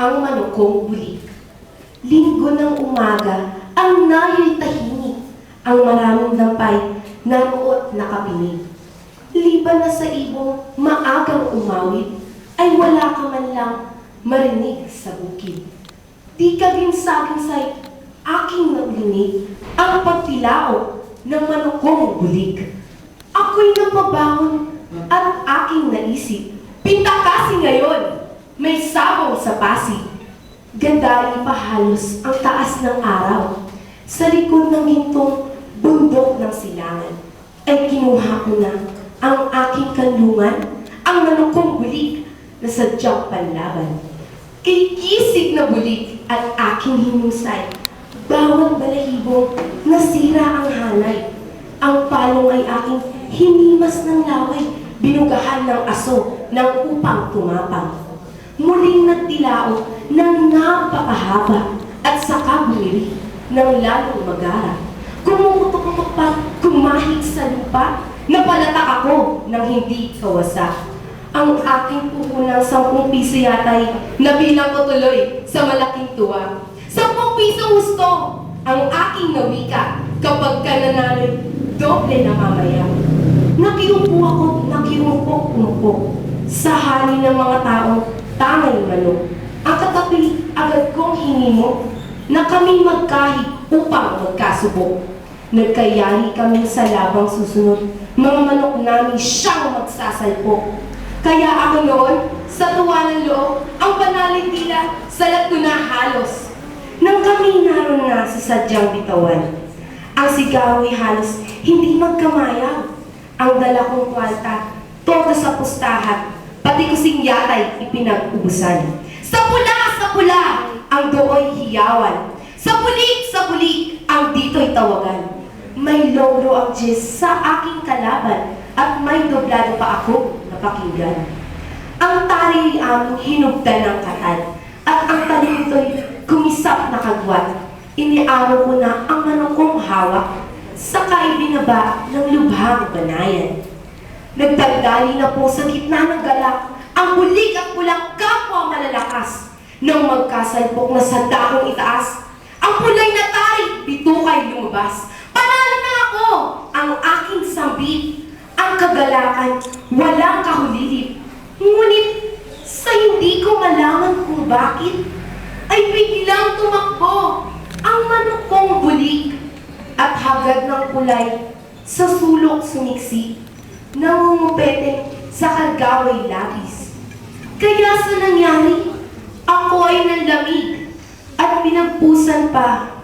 Ang manukong bulik. Linggo ng umaga, ang nayo'y tahimik. Ang maraming dampay, nanuot nakapinig. Liban na sa ibong maagang umawit, ay wala ka man lang marinig sa bukid. Di ka ginsag-ginsay, aking naulinig ang pagtilao ng manukong bulik. Ako'y napabangon at aking naisip, pinta kasi ngayon, may sabong sa Pasig. Ganda ipahalos ang taas ng araw. Sa likod ng gintong bundok ng silangan, ay kinuha ko na ang aking kanlungan, ang manukong bulik na sadyang panlaban. Kay kisig na bulik at aking hinusay, bawat balahibong nasira ang hanay. Ang palong ay aking hinimas ng laway, binugahan ng aso ng upang tumapang. Muling nagtilao ng napakahaba at saka bumiri ng lalong magara. Kumukutok-kutok pa, kumahig sa lupa, napalatak ako ng hindi kawasak. Ang aking puhunang 10 piso yata'y nabilang ko tuloy sa malaking tuwa. 10 piso gusto ang aking nawika kapag ka nanalo'y doble na mamaya. Nakiupo ako, nakiumpok-umpok sa hali ng mga taong tangay manok. Ang katapi agad kong hinimo na kami magkahig upang magkasubok. Nagkayari kami sa labang susunod, mga manok namin siyang magsasalpok. Kaya ako noon, sa tuwa ng loob, ang panalay tila salat ko na halos. Nang kami naroon na sa sadyang bitawan, ang sigaw ay halos hindi magkamayaw. Ang dala kong kwarta, todo sa pustahan, pati kusing yata'y ipinag-ubusan. Sa pula, ang dooy hiyawan. Sa bulik, ang dito'y tawagan. May logro ang Diyos sa aking kalaban at may doblado pa ako napakinggan. Ang tari ay aming hinugtan ng katal at ang talim nito'y kumisap na kagwat. Iniaraw ko na ang manukong hawak, saka ibinaba ng lubhang banayan. Nagdagdali na po sa gitna ng galak ang bulik at pulang kapwa malalakas. Nang magkasalpok na sa dakong itaas, ang pulay na tayo, bitukay lumabas. Panalo na ako, ang aking sambit, ang kagalakan, walang kahulilip. Ngunit sa hindi ko malaman kung bakit, ay biglang tumakbo ang manukong bulik at hagad ng kulay sa sulok sumiksi, nangungupete sa kagaway labis. Kaya sa nangyari, ako ay nanlamig at pinagpusan pa